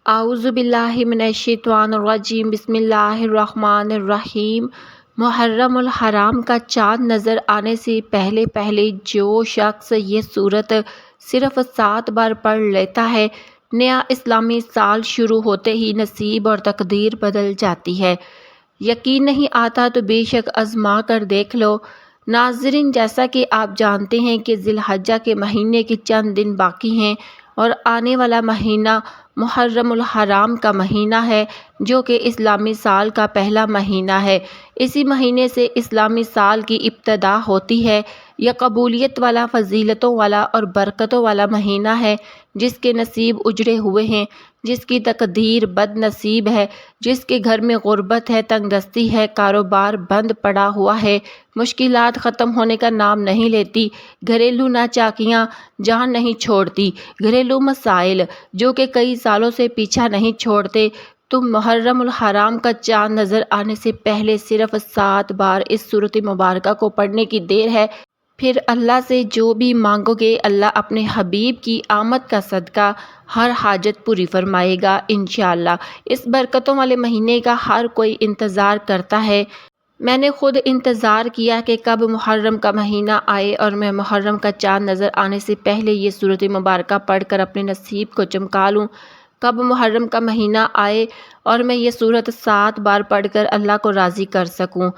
اعوذ باللہ من الشیطان الرجیم بسم اللہ الرحمن الرحیم۔ محرم الحرام کا چاند نظر آنے سے پہلے پہلے جو شخص یہ سورت صرف 7 بار پڑھ لیتا ہے، نیا اسلامی سال شروع ہوتے ہی نصیب اور تقدیر بدل جاتی ہے۔ یقین نہیں آتا تو بے شک آزما کر دیکھ لو۔ ناظرین، جیسا کہ آپ جانتے ہیں کہ ذی الحجہ کے مہینے کے چند دن باقی ہیں اور آنے والا مہینہ محرم الحرام کا مہینہ ہے، جو کہ اسلامی سال کا پہلا مہینہ ہے۔ اسی مہینے سے اسلامی سال کی ابتدا ہوتی ہے۔ یہ قبولیت والا، فضیلتوں والا اور برکتوں والا مہینہ ہے۔ جس کے نصیب اجڑے ہوئے ہیں، جس کی تقدیر بد نصیب ہے، جس کے گھر میں غربت ہے، تنگ دستی ہے، کاروبار بند پڑا ہوا ہے، مشکلات ختم ہونے کا نام نہیں لیتی، گھریلو ناچاکیاں جان نہیں چھوڑتی، گھریلو مسائل جو کہ کئی سالوں سے پیچھا نہیں چھوڑتے، تو محرم الحرام کا چاند نظر آنے سے پہلے صرف 7 بار اس سورۃ مبارکہ کو پڑھنے کی دیر ہے۔ پھر اللہ سے جو بھی مانگو گے، اللہ اپنے حبیب کی آمد کا صدقہ ہر حاجت پوری فرمائے گا انشاءاللہ۔ اس برکتوں والے مہینے کا ہر کوئی انتظار کرتا ہے۔ میں نے خود انتظار کیا کہ کب محرم کا مہینہ آئے اور میں محرم کا چاند نظر آنے سے پہلے یہ سورۃ مبارکہ پڑھ کر اپنے نصیب کو چمکا لوں۔ کب محرم کا مہینہ آئے اور میں یہ سورت 7 بار پڑھ کر اللہ کو راضی کر سکوں۔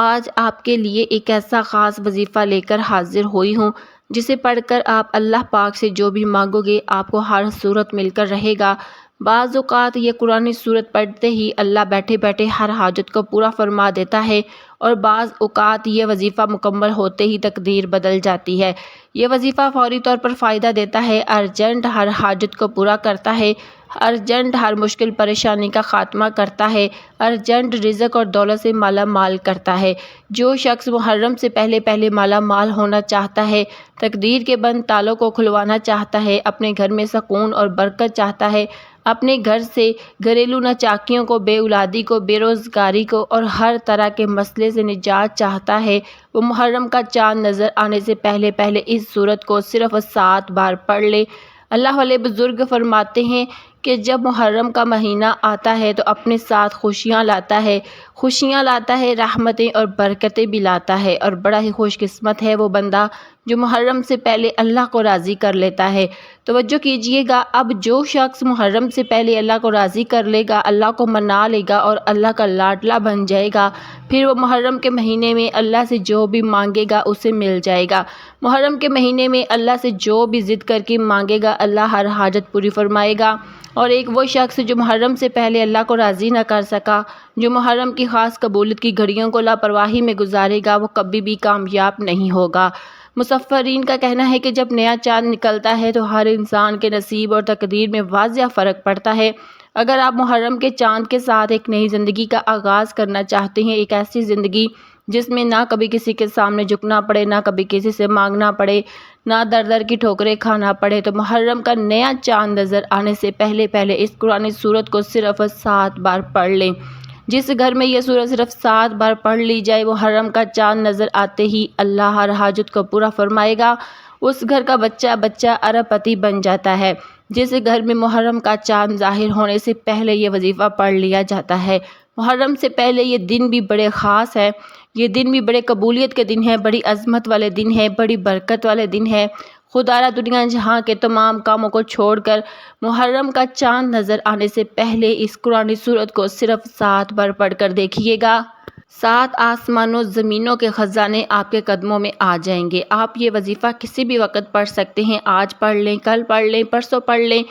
آج آپ کے لیے ایک ایسا خاص وظیفہ لے کر حاضر ہوئی ہوں، جسے پڑھ کر آپ اللہ پاک سے جو بھی مانگو گے، آپ کو ہر صورت مل کر رہے گا۔ بعض اوقات یہ قرآن سورت پڑھتے ہی اللہ بیٹھے بیٹھے ہر حاجت کو پورا فرما دیتا ہے، اور بعض اوقات یہ وظیفہ مکمل ہوتے ہی تقدیر بدل جاتی ہے۔ یہ وظیفہ فوری طور پر فائدہ دیتا ہے، ارجنٹ ہر حاجت کو پورا کرتا ہے، ارجنٹ ہر مشکل پریشانی کا خاتمہ کرتا ہے، ارجنٹ رزق اور دولت سے مالا مال کرتا ہے۔ جو شخص محرم سے پہلے پہلے مالا مال ہونا چاہتا ہے، تقدیر کے بند تالوں کو کھلوانا چاہتا ہے، اپنے گھر میں سکون اور برکت چاہتا ہے، اپنے گھر سے گھریلو ناچاکیوں کو، بے اولادی کو، بے روزگاری کو اور ہر طرح کے مسئلے سے نجات چاہتا ہے، وہ محرم کا چاند نظر آنے سے پہلے پہلے اس سورت کو صرف 7 بار پڑھ لے۔ اللہ والے بزرگ فرماتے ہیں کہ جب محرم کا مہینہ آتا ہے تو اپنے ساتھ خوشیاں لاتا ہے، خوشیاں لاتا ہے، رحمتیں اور برکتیں بھی لاتا ہے، اور بڑا ہی خوش قسمت ہے وہ بندہ جو محرم سے پہلے اللہ کو راضی کر لیتا ہے۔ توجہ کیجئے گا، اب جو شخص محرم سے پہلے اللہ کو راضی کر لے گا، اللہ کو منا لے گا اور اللہ کا لاڈلا بن جائے گا، پھر وہ محرم کے مہینے میں اللہ سے جو بھی مانگے گا اسے مل جائے گا۔ محرم کے مہینے میں اللہ سے جو بھی ضد کر کے مانگے گا، اللہ ہر حاجت پوری فرمائے گا۔ اور ایک وہ شخص جو محرم سے پہلے اللہ کو راضی نہ کر سکا، جو محرم کی خاص قبولیت کی گھڑیوں کو لاپرواہی میں گزارے گا، وہ کبھی بھی کامیاب نہیں ہوگا۔ مصفرین کا کہنا ہے کہ جب نیا چاند نکلتا ہے تو ہر انسان کے نصیب اور تقدیر میں واضح فرق پڑتا ہے۔ اگر آپ محرم کے چاند کے ساتھ ایک نئی زندگی کا آغاز کرنا چاہتے ہیں، ایک ایسی زندگی جس میں نہ کبھی کسی کے سامنے جھکنا پڑے، نہ کبھی کسی سے مانگنا پڑے، نہ در در کی ٹھوکریں کھانا پڑے، تو محرم کا نیا چاند نظر آنے سے پہلے پہلے اس قرآن سورت کو صرف 7 بار پڑھ لیں۔ جس گھر میں یہ سورت صرف 7 بار پڑھ لی جائے، محرم کا چاند نظر آتے ہی اللہ ہر حاجت کو پورا فرمائے گا۔ اس گھر کا بچہ بچہ ارب پتی بن جاتا ہے۔ جس گھر میں محرم کا چاند ظاہر ہونے سے پہلے یہ وظیفہ پڑھ لیا جاتا ہے، محرم سے پہلے یہ دن بھی بڑے خاص ہے، یہ دن بھی بڑے قبولیت کے دن ہے، بڑی عظمت والے دن ہے، بڑی برکت والے دن ہے۔ خدا را دنیا جہاں کے تمام کاموں کو چھوڑ کر محرم کا چاند نظر آنے سے پہلے اس قرآن سورت کو صرف 7 بار پڑھ کر دیکھیے گا۔ 7 آسمانوں زمینوں کے خزانے آپ کے قدموں میں آ جائیں گے۔ آپ یہ وظیفہ کسی بھی وقت پڑھ سکتے ہیں، آج پڑھ لیں، کل پڑھ لیں، پرسوں پڑھ لیں،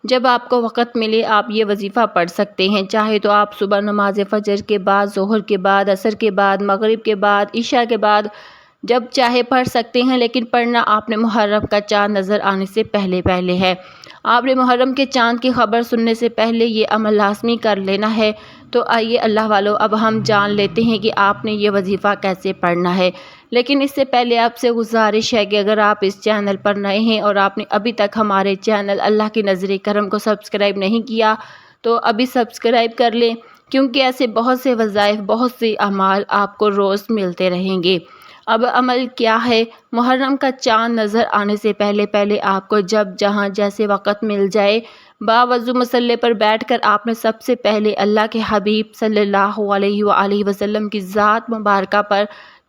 جب آپ کو وقت ملے آپ یہ وظیفہ پڑھ سکتے ہیں۔ چاہے تو آپ صبح نماز فجر کے بعد، ظہر کے بعد، عصر کے بعد، مغرب کے بعد، عشاء کے بعد، جب چاہے پڑھ سکتے ہیں، لیکن پڑھنا آپ نے محرم کا چاند نظر آنے سے پہلے پہلے ہے۔ آپ نے محرم کے چاند کی خبر سننے سے پہلے یہ عمل لازمی کر لینا ہے۔ تو آئیے اللہ والو، اب ہم جان لیتے ہیں کہ آپ نے یہ وظیفہ کیسے پڑھنا ہے۔ لیکن اس سے پہلے آپ سے گزارش ہے کہ اگر آپ اس چینل پر نئے ہیں اور آپ نے ابھی تک ہمارے چینل اللہ کی نظر کرم کو سبسکرائب نہیں کیا، تو ابھی سبسکرائب کر لیں، کیونکہ ایسے بہت سے وظائف، بہت سے اعمال آپ کو روز ملتے رہیں گے۔ اب عمل کیا ہے؟ محرم کا چاند نظر آنے سے پہلے پہلے آپ کو جب جہاں جیسے وقت مل جائے، باوضو مصلی پر بیٹھ کر آپ نے سب سے پہلے اللہ کے حبیب صلی اللہ علیہ وآلہ وسلم کی ذات مبارکہ پر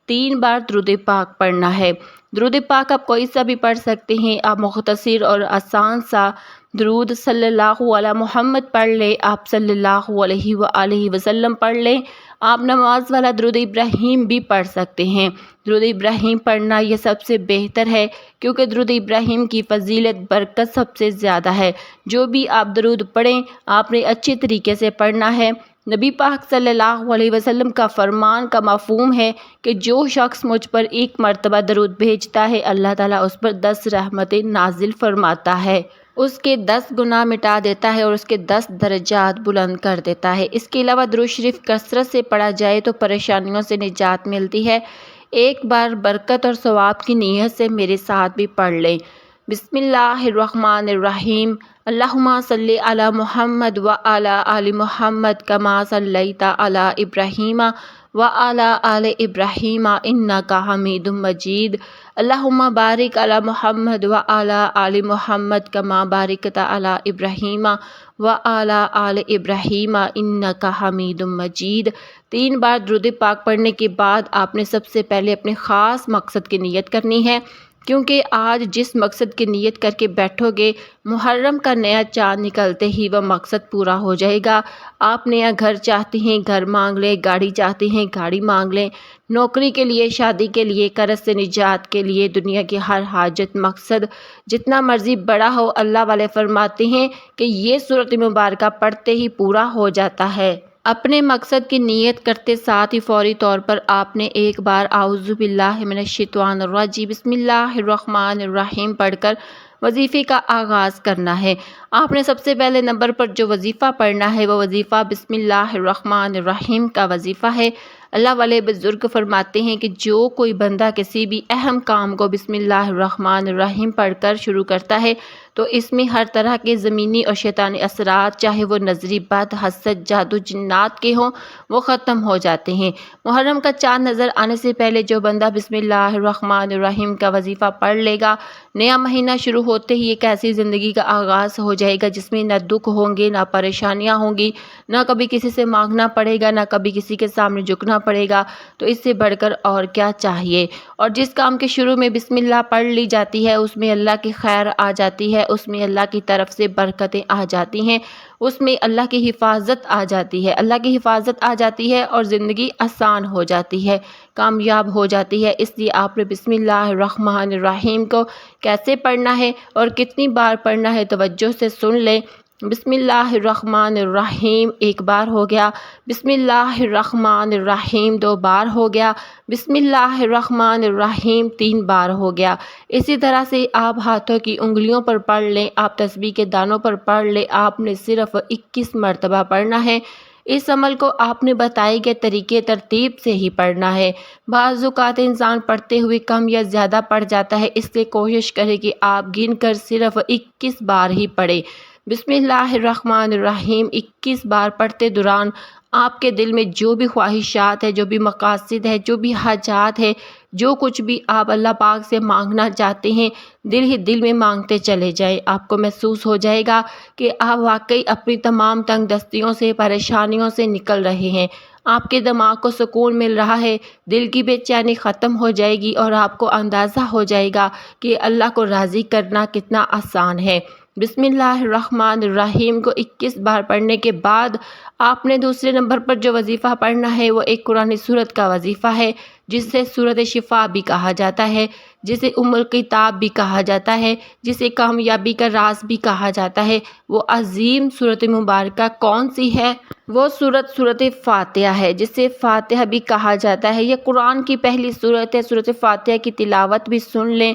3 بار درود پاک پڑھنا ہے۔ درود پاک آپ کوئی سا بھی پڑھ سکتے ہیں۔ آپ مختصر اور آسان سا درود صلی اللہ علی محمد پڑھ لیں، آپ صلی اللہ علیہ وآلہ وسلم پڑھ لیں۔ آپ نماز والا درود ابراہیم بھی پڑھ سکتے ہیں۔ درود ابراہیم پڑھنا یہ سب سے بہتر ہے، کیونکہ درود ابراہیم کی فضیلت برکت سب سے زیادہ ہے۔ جو بھی آپ درود پڑھیں آپ نے اچھے طریقے سے پڑھنا ہے۔ نبی پاک صلی اللہ علیہ وسلم کا فرمان کا مفہوم ہے کہ جو شخص مجھ پر 1 مرتبہ درود بھیجتا ہے، اللہ تعالیٰ اس پر 10 رحمتیں نازل فرماتا ہے، اس کے 10 گناہ مٹا دیتا ہے اور اس کے 10 درجات بلند کر دیتا ہے۔ اس کے علاوہ درود شریف کثرت سے پڑھا جائے تو پریشانیوں سے نجات ملتی ہے۔ ایک بار برکت اور ثواب کی نیت سے میرے ساتھ بھی پڑھ لیں۔ بسم اللہ الرحمن الرحیم۔ اللہم صلی علی محمد وعلی آل محمد کما صلیت علی ابراہیم وعلی آل ابراہیم انک حمید مجید۔ اللہم بارک علی محمد وعلی آل محمد کما بارکت علی ابراہیم وعلی آل ابراہیم انک حمید مجید۔ 3 بار درود پاک پڑھنے کے بعد آپ نے سب سے پہلے اپنے خاص مقصد کی نیت کرنی ہے، کیونکہ آج جس مقصد کی نیت کر کے بیٹھو گے، محرم کا نیا چاند نکلتے ہی وہ مقصد پورا ہو جائے گا۔ آپ نیا گھر چاہتے ہیں، گھر مانگ لیں، گاڑی چاہتے ہیں، گاڑی مانگ لیں، نوکری کے لیے، شادی کے لیے، قرض سے نجات کے لیے، دنیا کی ہر حاجت مقصد جتنا مرضی بڑا ہو، اللہ والے فرماتے ہیں کہ یہ سورۃ مبارکہ پڑھتے ہی پورا ہو جاتا ہے۔ اپنے مقصد کی نیت کرتے ساتھ ہی فوری طور پر آپ نے ایک بار اعوذ باللہ من الشیطان الرجیم بسم اللہ الرحمن الرحیم پڑھ کر وظیفے کا آغاز کرنا ہے۔ آپ نے سب سے پہلے نمبر پر جو وظیفہ پڑھنا ہے وہ وظیفہ بسم اللہ الرحمن الرحیم کا وظیفہ ہے۔ اللہ والے بزرگ فرماتے ہیں کہ جو کوئی بندہ کسی بھی اہم کام کو بسم اللہ الرحمن الرحیم پڑھ کر شروع کرتا ہے تو اس میں ہر طرح کے زمینی اور شیطانی اثرات، چاہے وہ نظری بد، حسد، جادو، جنات کے ہوں، وہ ختم ہو جاتے ہیں۔ محرم کا چاند نظر آنے سے پہلے جو بندہ بسم اللہ الرحمن الرحیم کا وظیفہ پڑھ لے گا، نیا مہینہ شروع ہوتے ہی ایک ایسی زندگی کا آغاز ہو جائے گا جس میں نہ دکھ ہوں گے، نہ پریشانیاں ہوں گی، نہ کبھی کسی سے مانگنا پڑے گا، نہ کبھی کسی کے سامنے جھکنا پڑے گا۔ تو اس سے بڑھ کر اور کیا چاہیے؟ اور جس کام کے شروع میں بسم اللہ پڑھ لی جاتی ہے اس میں اللہ کی خیر آ جاتی ہے، اس میں اللہ کی طرف سے برکتیں آ جاتی ہیں، اس میں اللہ کی حفاظت آ جاتی ہے، اللہ کی حفاظت آ جاتی ہے اور زندگی آسان ہو جاتی ہے، کامیاب ہو جاتی ہے۔ اس لیے آپ نے بسم اللہ الرحمن الرحیم کو کیسے پڑھنا ہے اور کتنی بار پڑھنا ہے توجہ سے سن لیں۔ بسم اللہ الرحمن الرحیم 1 بار ہو گیا، بسم اللہ الرحمن الرحیم 2 بار ہو گیا، بسم اللہ الرحمن الرحیم 3 بار ہو گیا۔ اسی طرح سے آپ ہاتھوں کی انگلیوں پر پڑھ لیں، آپ تسبیح کے دانوں پر پڑھ لیں، آپ نے صرف 21 مرتبہ پڑھنا ہے۔ اس عمل کو آپ نے بتائے گئے طریقے ترتیب سے ہی پڑھنا ہے۔ بعض اوقات انسان پڑھتے ہوئے کم یا زیادہ پڑھ جاتا ہے، اس لیے کوشش کرے کہ آپ گن کر صرف 21 بار ہی پڑھیں۔ بسم اللہ الرحمن الرحیم 21 بار پڑھتے دوران آپ کے دل میں جو بھی خواہشات ہے، جو بھی مقاصد ہے، جو بھی حاجات ہے، جو کچھ بھی آپ اللہ پاک سے مانگنا چاہتے ہیں، دل ہی دل میں مانگتے چلے جائیں۔ آپ کو محسوس ہو جائے گا کہ آپ واقعی اپنی تمام تنگ دستیوں سے، پریشانیوں سے نکل رہے ہیں، آپ کے دماغ کو سکون مل رہا ہے، دل کی بے چینی ختم ہو جائے گی اور آپ کو اندازہ ہو جائے گا کہ اللہ کو راضی کرنا کتنا آسان ہے۔ بسم اللہ الرحمن الرحیم کو 21 بار پڑھنے کے بعد آپ نے دوسرے نمبر پر جو وظیفہ پڑھنا ہے وہ ایک قرآن سورت کا وظیفہ ہے، جسے سورت شفا بھی کہا جاتا ہے، جسے ام الکتاب بھی کہا جاتا ہے، جسے کامیابی کا راز بھی کہا جاتا ہے۔ وہ عظیم سورت مبارکہ کون سی ہے؟ وہ سورت فاتحہ ہے، جسے فاتحہ بھی کہا جاتا ہے۔ یہ قرآن کی پہلی سورت ہے۔ سورت فاتحہ کی تلاوت بھی سن لیں۔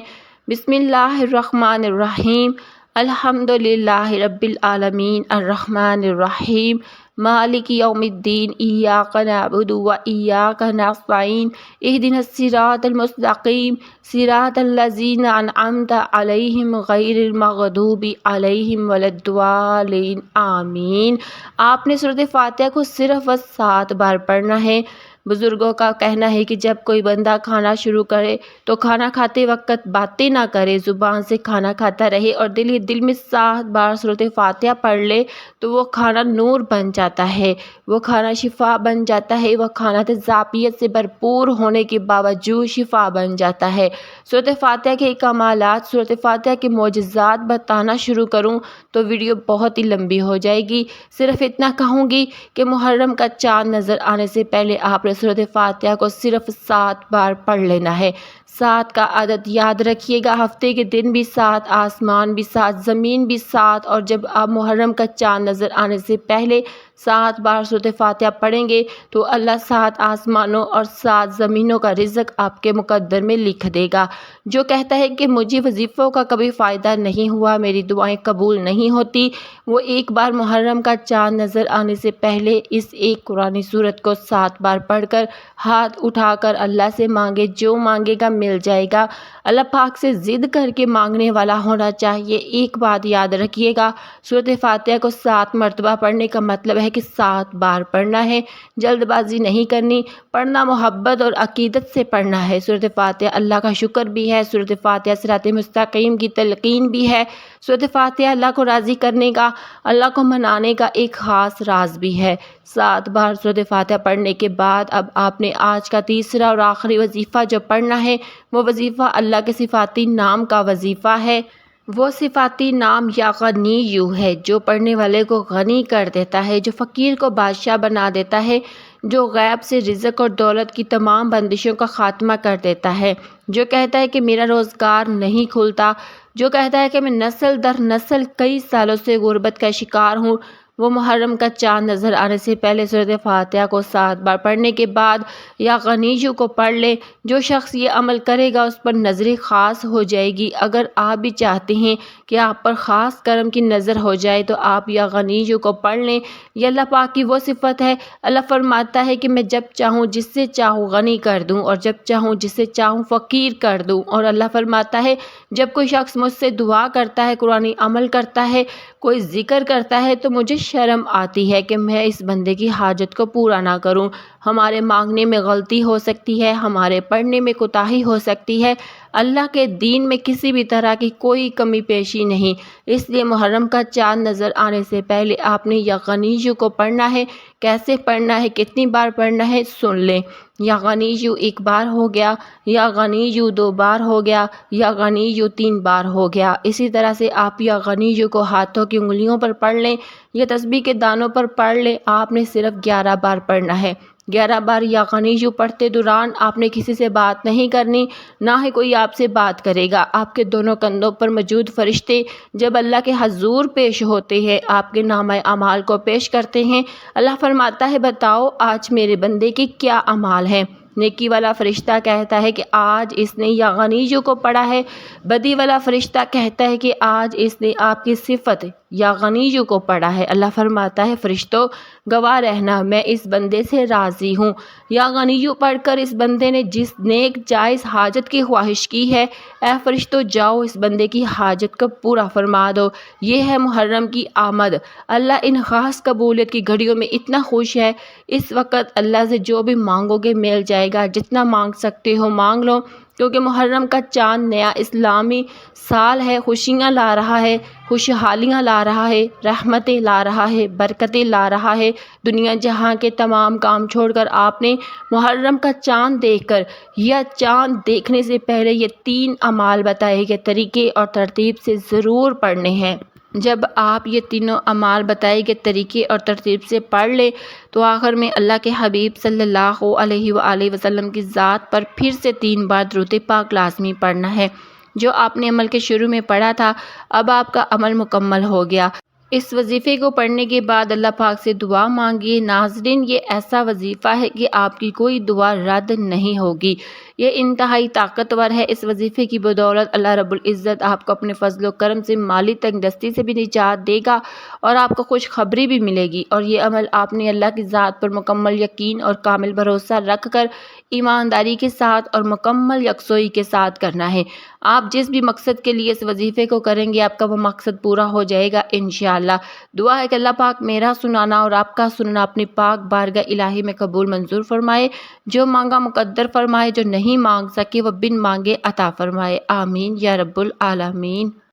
بسم اللہ الرحمن الرحیم الحمد للہ رب العالمین الرحمن الرحیم مالک یوم الدین ایاک نعبد و ایاک نستعین اہدنا الصراط المستقیم صراط الذین انعمت علیہم غیر المغضوب علیہم ولا الضالین آمین۔ آپ نے سورۃ فاتحہ کو صرف 7 بار پڑھنا ہے۔ بزرگوں کا کہنا ہے کہ جب کوئی بندہ کھانا شروع کرے تو کھانا کھاتے وقت باتیں نہ کرے، زبان سے کھانا کھاتا رہے اور دل میں 7 بار سورۃ فاتحہ پڑھ لے تو وہ کھانا نور بن جاتا ہے، وہ کھانا شفا بن جاتا ہے، وہ کھانا تیزابیت سے بھرپور ہونے کے باوجود شفا بن جاتا ہے۔ سورۃ فاتحہ کے کمالات، سورۃ فاتحہ کے معجزات بتانا شروع کروں تو ویڈیو بہت ہی لمبی ہو جائے گی۔ صرف اتنا کہوں گی کہ محرم کا چاند نظر آنے سے پہلے آپ نے سورۃ فاتحہ کو صرف 7 بار پڑھ لینا ہے۔ 7 کا عدد یاد رکھیے گا، ہفتے کے دن بھی 7، آسمان بھی 7، زمین بھی 7، اور جب آپ محرم کا چاند نظر آنے سے پہلے 7 بار سورۃ فاتحہ پڑھیں گے تو اللہ 7 آسمانوں اور 7 زمینوں کا رزق آپ کے مقدر میں لکھ دے گا۔ جو کہتا ہے کہ مجھے وظیفوں کا کبھی فائدہ نہیں ہوا، میری دعائیں قبول نہیں ہوتی، وہ ایک بار محرم کا چاند نظر آنے سے پہلے اس ایک قرآنی سورت کو 7 بار پڑھ کر ہاتھ اٹھا کر اللہ سے مانگے، جو مانگے گا مل جائے گا۔ اللہ پاک سے ضد کر کے مانگنے والا ہونا چاہیے۔ ایک بات یاد رکھیے گا، سورۃ فاتحہ کو 7 مرتبہ پڑھنے کا مطلب ہے کہ 7 بار پڑھنا ہے، جلد بازی نہیں کرنی، پڑھنا محبت اور عقیدت سے پڑھنا ہے۔ سورۃ فاتحہ اللہ کا شکر بھی ہے، سورۃ فاتحہ صراط مستقیم کی تلقین بھی ہے، سورۃ فاتحہ اللہ کو راضی کرنے کا، اللہ کو منانے کا ایک خاص راز بھی ہے۔ 7 بار سورۃ فاتحہ پڑھنے کے بعد اب آپ نے آج کا تیسرا اور آخری وظیفہ جو پڑھنا ہے، وہ وظیفہ اللہ کے صفاتی نام کا وظیفہ ہے۔ وہ صفاتی نام یا غنی ہے، جو پڑھنے والے کو غنی کر دیتا ہے، جو فقیر کو بادشاہ بنا دیتا ہے، جو غیب سے رزق اور دولت کی تمام بندشوں کا خاتمہ کر دیتا ہے، جو کہتا ہے کہ میرا روزگار نہیں کھلتا، جو کہتا ہے کہ میں نسل در نسل کئی سالوں سے غربت کا شکار ہوں، وہ محرم کا چاند نظر آنے سے پہلے سورۃ فاتحہ کو 7 بار پڑھنے کے بعد یا غنیجو کو پڑھ لے۔ جو شخص یہ عمل کرے گا اس پر نظر خاص ہو جائے گی۔ اگر آپ بھی چاہتے ہیں کہ آپ پر خاص کرم کی نظر ہو جائے تو آپ یا غنیجو کو پڑھ لیں۔ یہ اللہ پاک کی وہ صفت ہے، اللہ فرماتا ہے کہ میں جب چاہوں جس سے چاہوں غنی کر دوں اور جب چاہوں جس سے چاہوں فقیر کر دوں، اور اللہ فرماتا ہے جب کوئی شخص مجھ سے دعا کرتا ہے، قرآنی عمل کرتا ہے، کوئی ذکر کرتا ہے تو مجھے شرم آتی ہے کہ میں اس بندے کی حاجت کو پورا نہ کروں۔ ہمارے مانگنے میں غلطی ہو سکتی ہے، ہمارے پڑھنے میں کوتاہی ہو سکتی ہے، اللہ کے دین میں کسی بھی طرح کی کوئی کمی پیشی نہیں، اس لیے محرم کا چاند نظر آنے سے پہلے آپ نے یا غنیجو کو پڑھنا ہے۔ کیسے پڑھنا ہے، کتنی بار پڑھنا ہے، سن لیں۔ یا غنیجو 1 بار ہو گیا، یا غنیجو 2 بار ہو گیا، یا غنیجو 3 بار ہو گیا۔ اسی طرح سے آپ یا غنیجو کو ہاتھوں کی انگلیوں پر پڑھ لیں یا تسبیح کے دانوں پر پڑھ لیں۔ آپ نے صرف 11 بار پڑھنا ہے۔ 11 بار یا غنیجو پڑھتے دوران آپ نے کسی سے بات نہیں کرنی، نہ ہی کوئی آپ سے بات کرے گا۔ آپ کے دونوں کندھوں پر موجود فرشتے جب اللہ کے حضور پیش ہوتے ہیں، آپ کے نامہ اعمال کو پیش کرتے ہیں۔ اللہ فرماتا ہے بتاؤ آج میرے بندے کے کیا اعمال ہیں۔ نیکی والا فرشتہ کہتا ہے کہ آج اس نے یا غنیجو کو پڑھا ہے، بدی والا فرشتہ کہتا ہے کہ آج اس نے آپ کی صفت یا غنیجو کو پڑھا ہے۔ اللہ فرماتا ہے فرشتوں گواہ رہنا، میں اس بندے سے راضی ہوں۔ یا غنیجو پڑھ کر اس بندے نے جس نیک جائز حاجت کی خواہش کی ہے، اے فرشتوں جاؤ اس بندے کی حاجت کو پورا فرما دو۔ یہ ہے محرم کی آمد۔ اللہ ان خاص قبولیت کی گھڑیوں میں اتنا خوش ہے، اس وقت اللہ سے جو بھی مانگو گے مل جائے گا، جتنا مانگ سکتے ہو مانگ لو، کیونکہ محرم کا چاند نیا اسلامی سال ہے، خوشیاں لا رہا ہے، خوشحالیاں لا رہا ہے، رحمتیں لا رہا ہے، برکتیں لا رہا ہے۔ دنیا جہاں کے تمام کام چھوڑ کر آپ نے محرم کا چاند دیکھ کر یا چاند دیکھنے سے پہلے یہ 3 اعمال بتائے گئے طریقے اور ترتیب سے ضرور پڑھنے ہیں۔ جب آپ یہ تینوں اعمال بتائے گئے طریقے اور ترتیب سے پڑھ لے تو آخر میں اللہ کے حبیب صلی اللہ علیہ وآلہ وسلم کی ذات پر پھر سے 3 بار درود پاک لازمی پڑھنا ہے۔ جو آپ نے عمل کے شروع میں پڑھا تھا، اب آپ کا عمل مکمل ہو گیا۔ اس وظیفے کو پڑھنے کے بعد اللہ پاک سے دعا مانگیے۔ ناظرین، یہ ایسا وظیفہ ہے کہ آپ کی کوئی دعا رد نہیں ہوگی۔ یہ انتہائی طاقتور ہے۔ اس وظیفے کی بدولت اللہ رب العزت آپ کو اپنے فضل و کرم سے مالی تنگ دستی سے بھی نجات دے گا اور آپ کو خوشخبری بھی ملے گی، اور یہ عمل آپ نے اللہ کی ذات پر مکمل یقین اور کامل بھروسہ رکھ کر ایمانداری کے ساتھ اور مکمل یکسوئی کے ساتھ کرنا ہے۔ آپ جس بھی مقصد کے لیے اس وظیفے کو کریں گے آپ کا وہ مقصد پورا ہو جائے گا انشاءاللہ۔ دعا ہے کہ اللہ پاک میرا سنانا اور آپ کا سننا اپنی پاک بارگاہ الہی میں قبول منظور فرمائے، جو مانگا مقدر فرمائے، جو نہیں مانگ سکے وہ بن مانگے عطا فرمائے، آمین یا رب العالمین۔